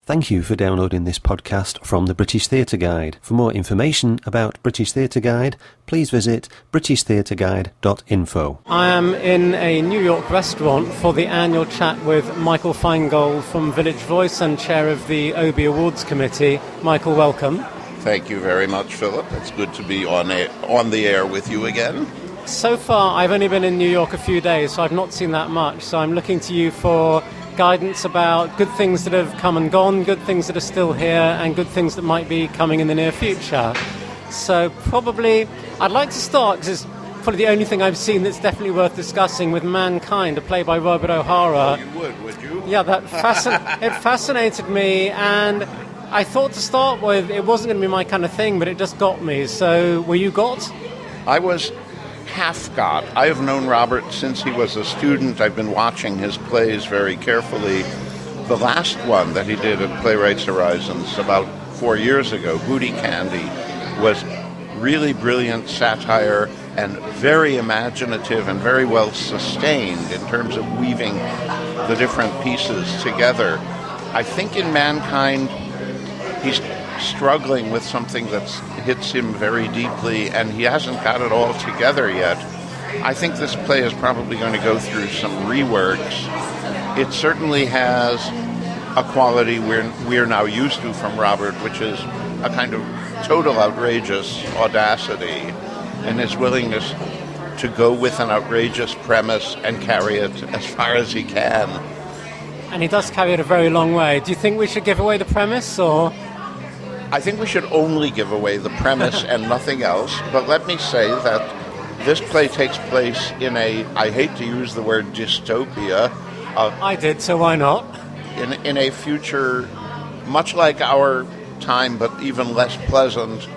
Thank you for downloading this podcast from the British Theatre Guide. For more information about British Theatre Guide, please visit britishtheatreguide.info. I am in a New York restaurant for the annual chat with Michael Feingold from Village Voice and chair of the Obie Awards Committee. Michael, welcome. Thank you very much, Philip. It's good to be on the air with you again. So far, I've only been in New York a few days, so I've not seen that much. So I'm looking to you for guidance about good things that have come and gone, good things that are still here, and good things that might be coming in the near future. So probably, I'd like to start, because it's probably the only thing I've seen that's definitely worth discussing, with Mankind, a play by Robert O'Hara. You would you? Yeah, it fascinated me, and I thought to start with it wasn't going to be my kind of thing, but it just got me. So were you got? I was half got. I have known Robert since he was a student. I've been watching his plays very carefully. The last one that he did at Playwrights Horizons about 4 years ago, Booty Candy, was really brilliant satire and very imaginative and very well sustained in terms of weaving the different pieces together. I think in Mankind, he's struggling with something that hits him very deeply, and he hasn't got it all together yet. I think this play is probably going to go through some reworks. It certainly has a quality we're now used to from Robert, which is a kind of total outrageous audacity and his willingness to go with an outrageous premise and carry it as far as he can. And he does carry it a very long way. Do you think we should give away the premise, or? I think we should only give away the premise and nothing else, but let me say that this play takes place in I hate to use the word dystopia. I did, so why not? In a future much like our time, but even less pleasant,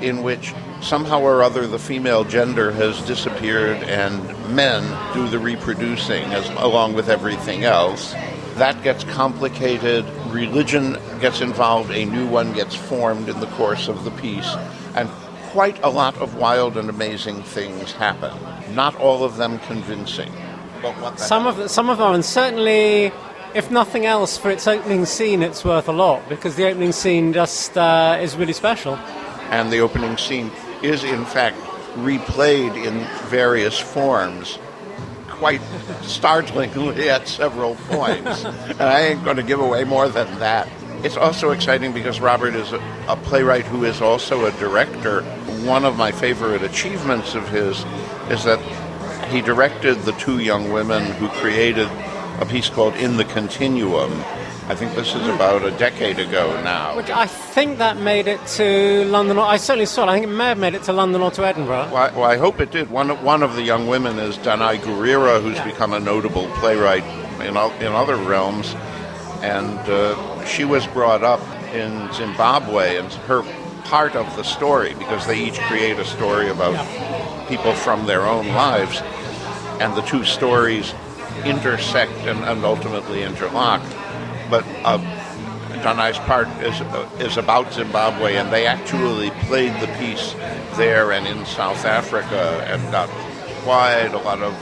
in which somehow or other the female gender has disappeared and men do the reproducing along with everything else. That gets complicated, religion gets involved, a new one gets formed in the course of the piece, and quite a lot of wild and amazing things happen. Not all of them convincing. But some of them, and certainly, if nothing else, for its opening scene, it's worth a lot, because the opening scene just is really special. And the opening scene is, in fact, replayed in various forms, quite startlingly at several points. And I ain't going to give away more than that. It's also exciting because Robert is a playwright who is also a director. One of my favorite achievements of his is that he directed the two young women who created a piece called In the Continuum. I think this is about a decade ago now. Which I think that made it to London. I certainly saw it. I think it may have made it to London or to Edinburgh. Well, I hope it did. One of the young women is Danai Gurira, who's become a notable playwright in other realms. And she was brought up in Zimbabwe, and her part of the story, because they each create a story about people from their own lives, and the two stories intersect and ultimately interlock. But Danai's part is about Zimbabwe, and they actually played the piece there and in South Africa and got quite a lot of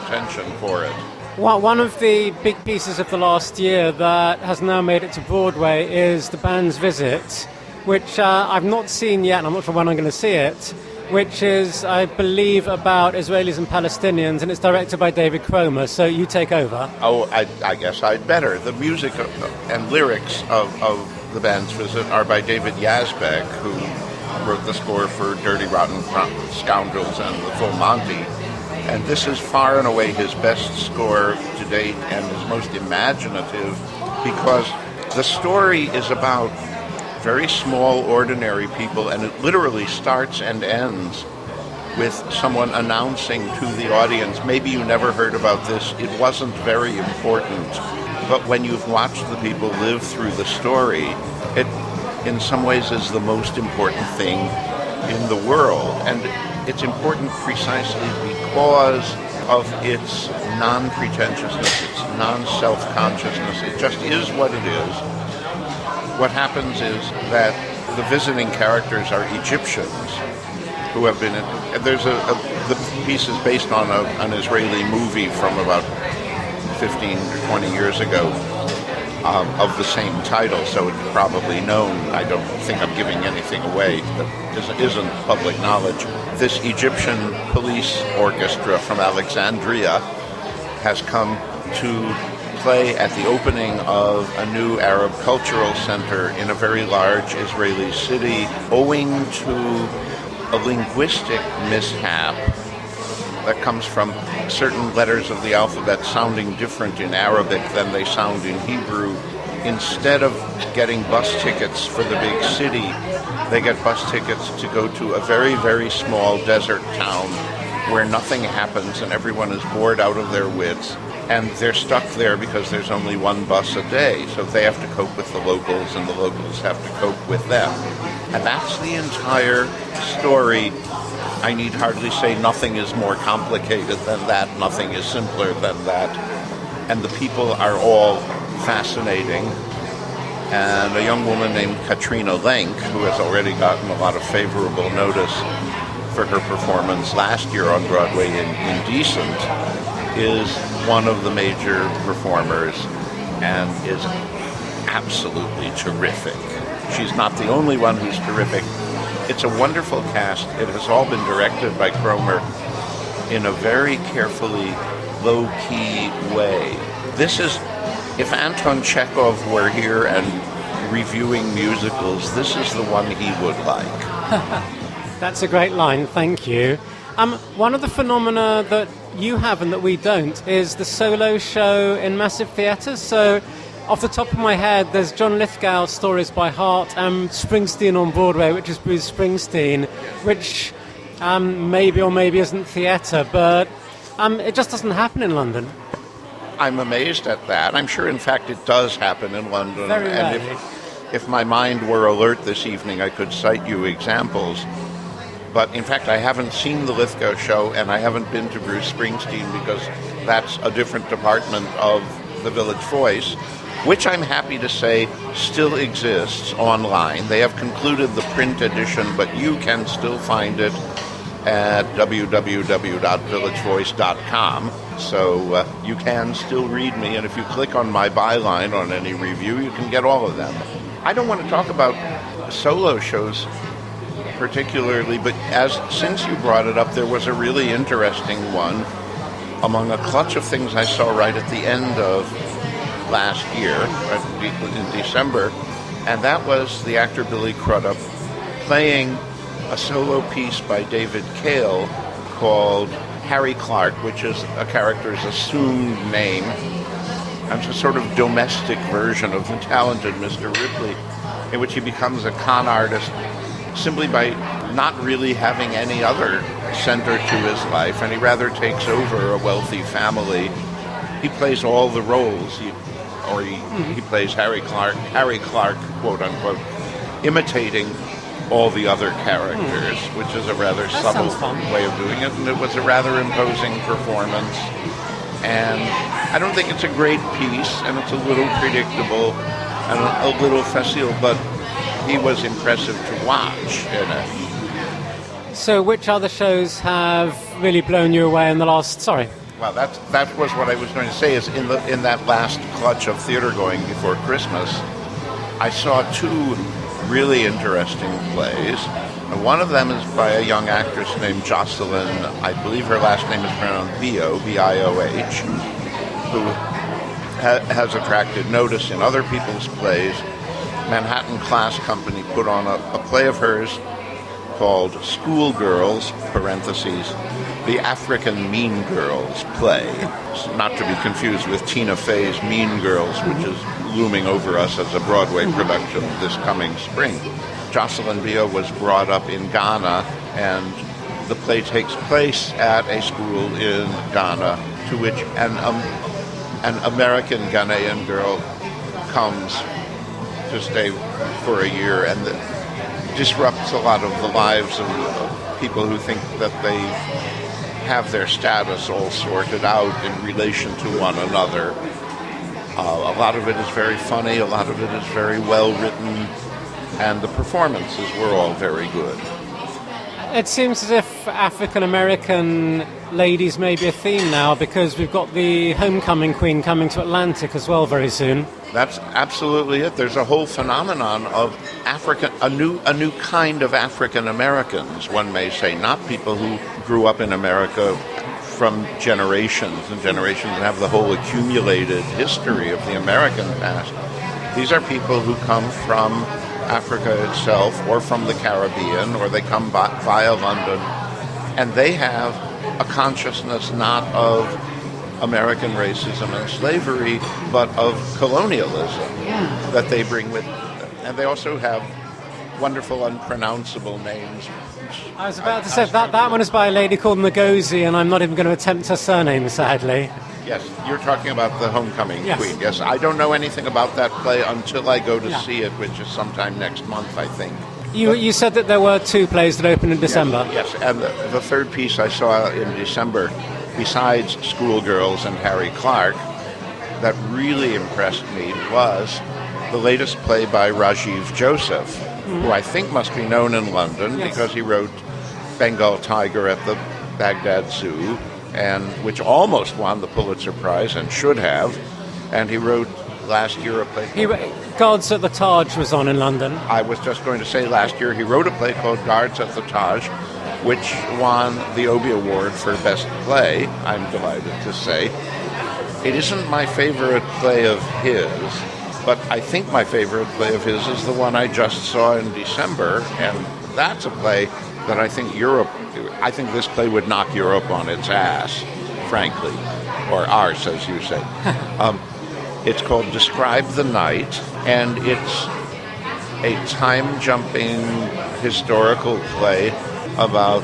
attention for it. Well, one of the big pieces of the last year that has now made it to Broadway is The Band's Visit, which I've not seen yet, and I'm not sure when I'm going to see it, which is, I believe, about Israelis and Palestinians, and it's directed by David Cromer, so you take over. Oh, I guess I'd better. The music and lyrics of The Band's Visit are by David Yazbek, who wrote the score for Dirty Rotten Scoundrels and The Full Monty. And this is far and away his best score to date and his most imaginative, because the story is about very small, ordinary people, and it literally starts and ends with someone announcing to the audience, maybe you never heard about this, it wasn't very important. But when you've watched the people live through the story, it in some ways is the most important thing in the world. And it's important precisely because of its non-pretentiousness, its non-self-consciousness. It just is what it is. What happens is that the visiting characters are Egyptians who have been in... the piece is based on an Israeli movie from about 15 or 20 years ago of the same title, so it's probably known. I don't think I'm giving anything away that isn't public knowledge. This Egyptian police orchestra from Alexandria has come to play at the opening of a new Arab cultural center in a very large Israeli city, owing to a linguistic mishap that comes from certain letters of the alphabet sounding different in Arabic than they sound in Hebrew. Instead of getting bus tickets for the big city, they get bus tickets to go to a very, very small desert town where nothing happens and everyone is bored out of their wits, and they're stuck there because there's only one bus a day, so they have to cope with the locals and the locals have to cope with them. And that's the entire story. I need hardly say nothing is more complicated than that, nothing is simpler than that. And the people are all fascinating. And a young woman named Katrina Lenk, who has already gotten a lot of favorable notice for her performance last year on Broadway in Indecent, is one of the major performers and is absolutely terrific. She's not the only one who's terrific. It's a wonderful cast. It has all been directed by Cromer in a very carefully, low-key way. This is, if Anton Chekhov were here and reviewing musicals, this is the one he would like. That's a great line, thank you. One of the phenomena that you have and that we don't is the solo show in massive theatres. So off the top of my head, there's John Lithgow's Stories by Heart and Springsteen on Broadway, which is Bruce Springsteen, which maybe or maybe isn't theatre, but it just doesn't happen in London. I'm amazed at that. I'm sure, in fact, it does happen in London. Very and if my mind were alert this evening, I could cite you examples. But, in fact, I haven't seen the Lithgow show, and I haven't been to Bruce Springsteen because that's a different department of the Village Voice, which I'm happy to say still exists online. They have concluded the print edition, but you can still find it at www.villagevoice.com. So you can still read me, and if you click on my byline on any review, you can get all of them. I don't want to talk about solo shows particularly, but since you brought it up, there was a really interesting one among a clutch of things I saw right at the end of last year, in December, and that was the actor Billy Crudup playing a solo piece by David Cale called Harry Clark, which is a character's assumed name. And it's a sort of domestic version of the talented Mr. Ripley, in which he becomes a con artist simply by not really having any other center to his life, and he rather takes over a wealthy family. He plays all the roles. He plays Harry Clark, quote unquote, imitating all the other characters, which is a rather subtle way of doing it, and it was a rather imposing performance. And I don't think it's a great piece, and it's a little predictable and a little facile, but he was impressive to watch in it. So which other shows have really blown you away in the last... Sorry. Well, that was what I was going to say, is in that last clutch of theater going before Christmas, I saw two really interesting plays. And one of them is by a young actress named Jocelyn, I believe her last name is pronounced Bioh, B-I-O-H, who has attracted notice in other people's plays. Manhattan Class Company put on a play of hers called Schoolgirls, parentheses, the African Mean Girls play. It's not to be confused with Tina Fey's Mean Girls, which is looming over us as a Broadway production this coming spring. Jocelyn Bioh was brought up in Ghana, and the play takes place at a school in Ghana, to which an American Ghanaian girl comes to stay for a year, and disrupts a lot of the lives of people who think that they have their status all sorted out in relation to one another. A lot of it is very funny, a lot of it is very well written, and the performances were all very good. It seems as if African-American ladies may be a theme now, because we've got the homecoming queen coming to Atlantic as well very soon. That's absolutely it. There's a whole phenomenon of a new kind of African Americans, one may say, not people who grew up in America from generations and generations and have the whole accumulated history of the American past. These are people who come from Africa itself, or from the Caribbean, or they come via London, and they have a consciousness not of American racism and slavery, but of colonialism that they bring with them. And they also have wonderful, unpronounceable names. I was about to say, that one is by a lady called Ngozi, and I'm not even going to attempt her surname, sadly. Yes, you're talking about the Homecoming Yes. Queen. Yes, I don't know anything about that play until I go to see it, which is sometime next month, I think. You said that there were 2 plays that opened in December. Yes, and the third piece I saw in December, besides Schoolgirls and Harry Clark, that really impressed me was the latest play by Rajiv Joseph, who I think must be known in London because he wrote Bengal Tiger at the Baghdad Zoo, and which almost won the Pulitzer Prize and should have. And he wrote last year a play called Guards at the Taj was on in London. I was just going to say last year he wrote a play called Guards at the Taj, which won the Obie Award for Best Play, I'm delighted to say. It isn't my favorite play of his, but I think my favorite play of his is the one I just saw in December, and that's a play that I think this play would knock Europe on its ass, frankly, or ours, as you say. It's called Describe the Night, and it's a time-jumping historical play about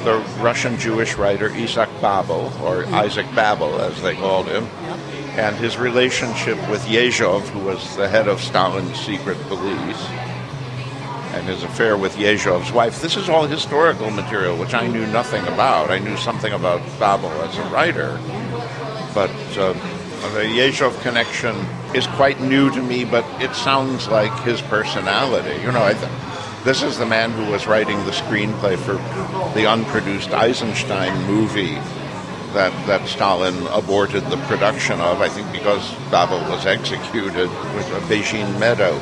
the Russian Jewish writer Isaac Babel, or Isaac Babel, as they called him, and his relationship with Yezhov, who was the head of Stalin's secret police, and his affair with Yezhov's wife. This is all historical material, which I knew nothing about. I knew something about Babel as a writer, but the Yezhov connection is quite new to me, but it sounds like his personality. This is the man who was writing the screenplay for the unproduced Eisenstein movie that Stalin aborted the production of, I think because Babel was executed with a Beijing meadow.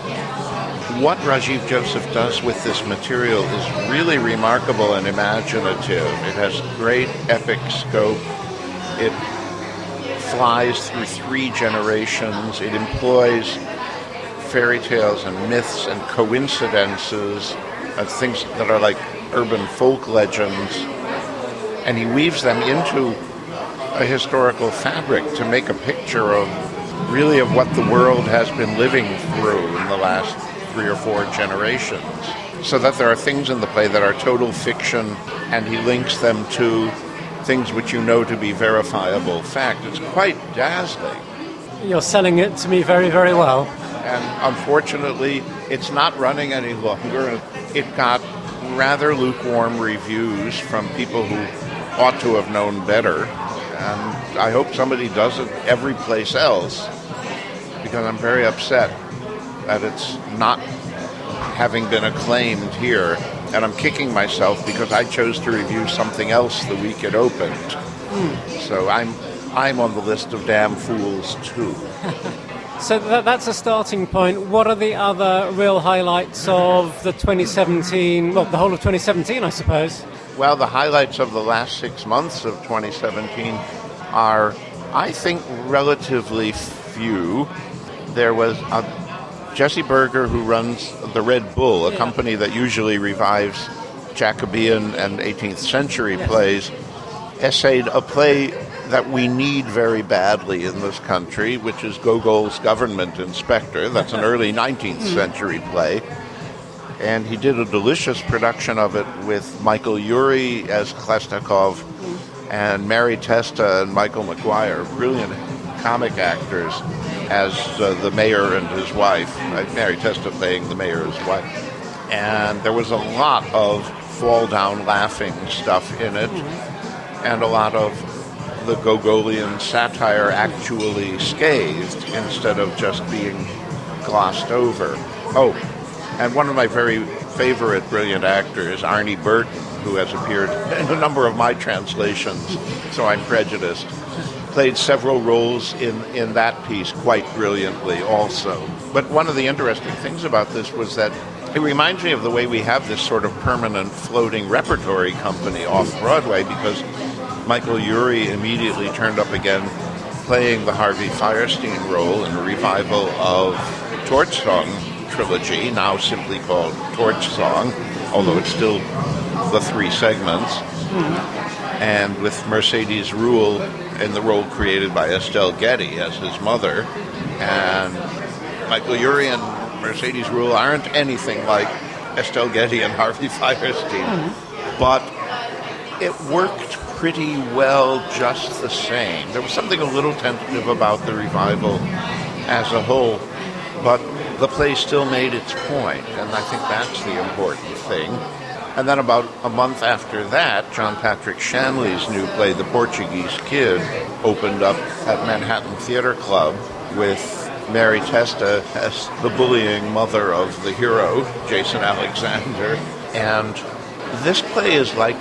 What Rajiv Joseph does with this material is really remarkable and imaginative. It has great epic scope. It flies through 3 generations. It employs fairy tales and myths and coincidences and things that are like urban folk legends, and he weaves them into a historical fabric to make a picture of what the world has been living through in the last 3 or 4 generations, so that there are things in the play that are total fiction, and he links them to things which you know to be verifiable fact. It's quite dazzling. You're selling it to me very, very well. And unfortunately, it's not running any longer. It got rather lukewarm reviews from people who ought to have known better. And I hope somebody does it every place else, because I'm very upset that it's not having been acclaimed here. And I'm kicking myself because I chose to review something else the week it opened. So I'm on the list of damn fools, too. So that's a starting point. What are the other real highlights of the 2017, the whole of 2017, I suppose? Well, the highlights of the last 6 months of 2017 are, I think, relatively few. There was Jesse Berger, who runs the Red Bull, a company that usually revives Jacobean and 18th century plays, essayed a play that we need very badly in this country, which is Gogol's Government Inspector. That's an early 19th century play. And he did a delicious production of it with Michael Urie as Klestakov and Mary Testa and Michael McGuire, brilliant comic actors, as the mayor and his wife, Mary Testa playing the mayor's wife. And there was a lot of fall-down laughing stuff in it, and a lot of the Gogolian satire actually scathed instead of just being glossed over. Oh, and one of my very favorite brilliant actors, Arnie Burton, who has appeared in a number of my translations, so I'm prejudiced, played several roles in that piece quite brilliantly also. But one of the interesting things about this was that it reminds me of the way we have this sort of permanent floating repertory company off-Broadway, because Michael Urie immediately turned up again playing the Harvey Fierstein role in a revival of Torch Song trilogy, now simply called Torch Song, although it's still the three segments. And with Mercedes Ruehl in the role created by Estelle Getty as his mother. And Michael Urie and Mercedes Ruehl aren't anything like Estelle Getty and Harvey Fierstein, but it worked pretty well just the same. There was something a little tentative about the revival as a whole, but the play still made its point, and I think that's the important thing. And then about a month after that, John Patrick Shanley's new play, The Portuguese Kid, opened up at Manhattan Theatre Club with Mary Testa as the bullying mother of the hero, Jason Alexander. And this play is like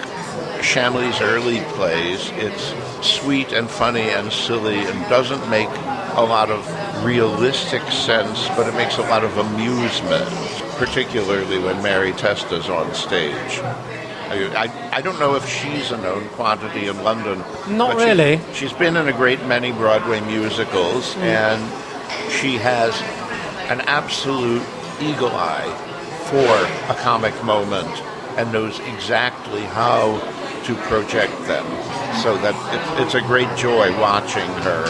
Shanley's early plays. It's sweet and funny and silly and doesn't make a lot of realistic sense, but it makes a lot of amusement, particularly when Mary Testa's on stage. I don't know if she's a known quantity in London. Not really. She's been in a great many Broadway musicals, and she has an absolute eagle eye for a comic moment and knows exactly how to project them. So that it's a great joy watching her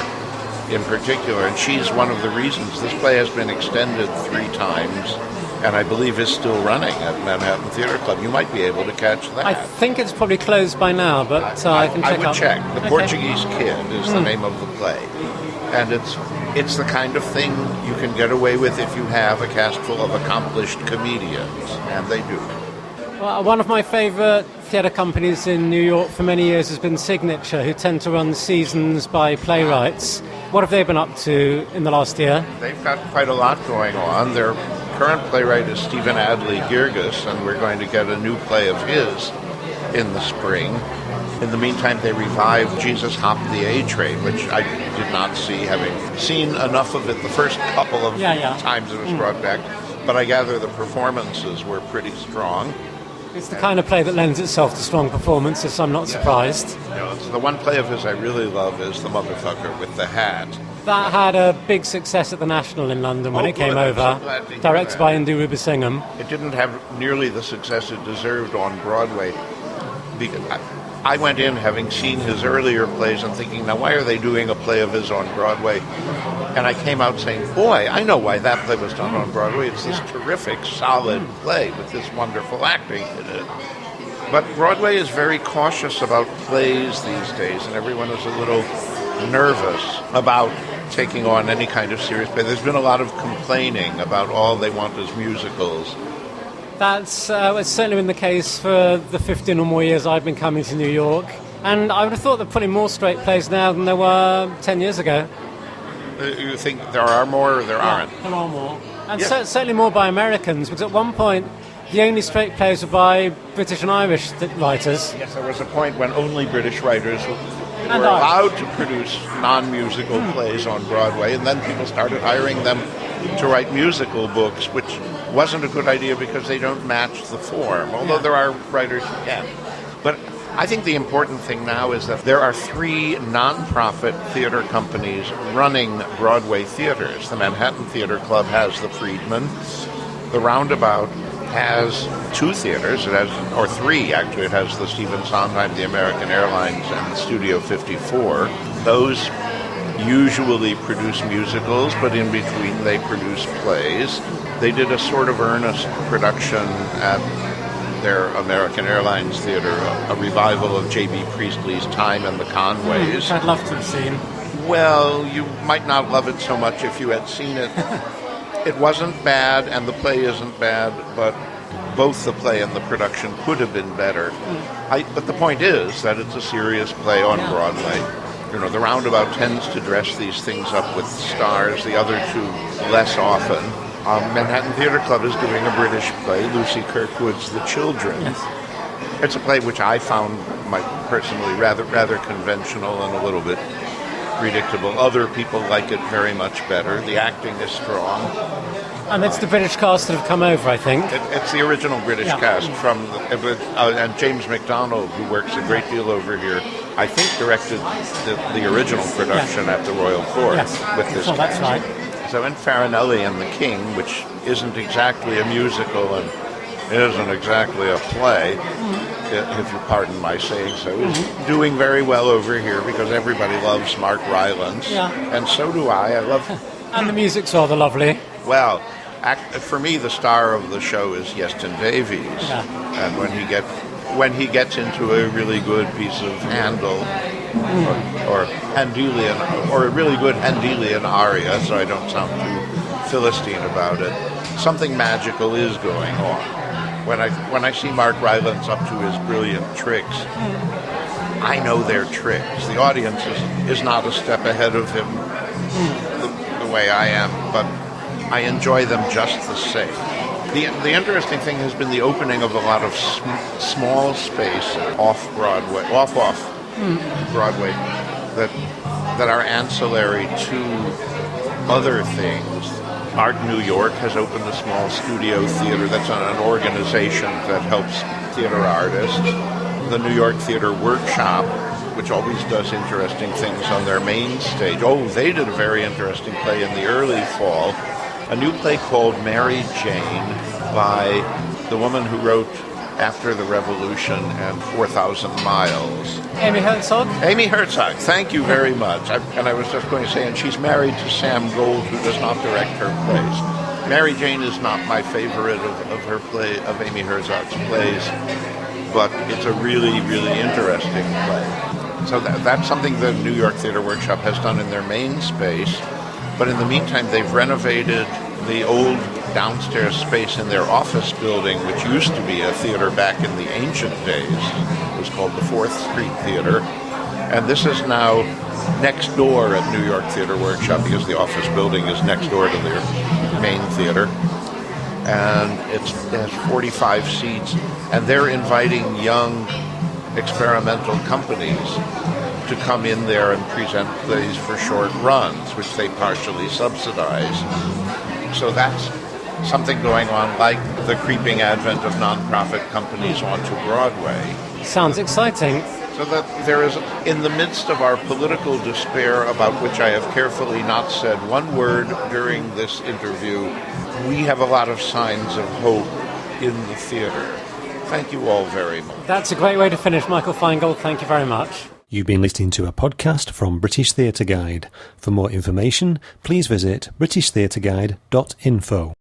in particular. And she's one of the reasons this play has been extended 3 times, and I believe is still running at Manhattan Theatre Club. You might be able to catch that. I think it's probably closed by now, but I can check I would out. check. The Portuguese Kid is the name of the play. And it's the kind of thing you can get away with if you have a cast full of accomplished comedians, and they do. Well, one of my favourite theatre companies in New York for many years has been Signature, who tend to run seasons by playwrights. What have they been up to in the last year? They've got quite a lot going on. Their current playwright is Stephen Adley Girgis, and we're going to get a new play of his in the spring. In the meantime, they revived Jesus Hopped the A-Train, which I did not see, having seen enough of it the first couple of times it was brought back. But I gather the performances were pretty strong. It's the kind of play that lends itself to strong performances, so I'm not surprised. The one play of his I really love is The Motherfucker with the Hat. That had a big success at the National in London when it came over, directed by Indu Rubisingham. It didn't have nearly the success it deserved on Broadway. Because I went in having seen his earlier plays and thinking, now why are they doing a play of his on Broadway? And I came out saying, boy, I know why that play was done on Broadway. It's this terrific, solid play with this wonderful acting in it. But Broadway is very cautious about plays these days, and everyone is a little nervous about taking on any kind of serious play. There's been a lot of complaining about all they want is musicals. That's it's certainly been the case for the 15 or more years I've been coming to New York. And I would have thought they're putting more straight plays now than there were 10 years ago. You think there are more or there aren't? There are more. And certainly more by Americans, because at one point the only straight plays were by British and Irish writers. Yes, there was a point when only British writers were allowed to produce non-musical plays on Broadway, and then people started hiring them to write musical books, which wasn't a good idea because they don't match the form, although there are writers who can. But I think the important thing now is that there are 3 non-profit theater companies running Broadway theaters. The Manhattan Theatre Club has the Friedman. The Roundabout has 2 theaters. It has, or 3 actually. It has the Stephen Sondheim, the American Airlines, and the Studio 54. Those usually produce musicals, but in between they produce plays. They did a sort of earnest production at their American Airlines Theater, a revival of J.B. Priestley's Time and the Conways. Which I'd love to have seen. Well, you might not love it so much if you had seen it. It wasn't bad, and the play isn't bad, but both the play and the production could have been better. But the point is that it's a serious play on Broadway. You know, the Roundabout tends to dress these things up with stars, the other 2 less often. Manhattan Theatre Club is doing a British play, Lucy Kirkwood's The Children. Yes. It's a play which I found personally rather conventional and a little bit predictable. Other people like it very much better. The acting is strong. And it's the British cast that have come over, I think. It's the original British cast and James MacDonald, who works a great deal over here, I think directed the original production at the Royal Court with this cast. That's right. So in Farinelli and the King, which isn't exactly a musical and isn't exactly a play, if you pardon my saying so, is doing very well over here because everybody loves Mark Rylance, and so do I. I love... And the music's rather lovely. Well, for me, the star of the show is Yeston Davies, and when he gets into a really good piece of Handel or Handelian, or a really good Handelian aria, so I don't sound too Philistine about it, something magical is going on. When I see Mark Rylance up to his brilliant tricks, I know they're tricks. The audience is not a step ahead of him the way I am, but I enjoy them just the same. The interesting thing has been the opening of a lot of small space off Broadway that are ancillary to other things. Art New York has opened a small studio theater that's an organization that helps theater artists. The New York Theater Workshop, which always does interesting things on their main stage. They did a very interesting play in the early fall, a new play called Mary Jane by the woman who wrote After the Revolution and 4,000 Miles. Amy Herzog? Amy Herzog, thank you very much. I was just going to say, and she's married to Sam Gold, who does not direct her plays. Mary Jane is not my favorite of Amy Herzog's plays, but it's a really, really interesting play. So that's something the New York Theater Workshop has done in their main space, but in the meantime, they've renovated the old downstairs space in their office building, which used to be a theater back in the ancient days. It was called the 4th Street Theater. And this is now next door at New York Theater Workshop because the office building is next door to their main theater. And it has 45 seats. And they're inviting young experimental companies to come in there and present plays for short runs, which they partially subsidize. So that's something going on, like the creeping advent of nonprofit companies onto Broadway. Sounds exciting. So that there is, in the midst of our political despair, about which I have carefully not said one word during this interview, we have a lot of signs of hope in the theater. Thank you all very much. That's a great way to finish, Michael Feingold. Thank you very much. You've been listening to a podcast from British Theatre Guide. For more information, please visit britishtheatreguide.info.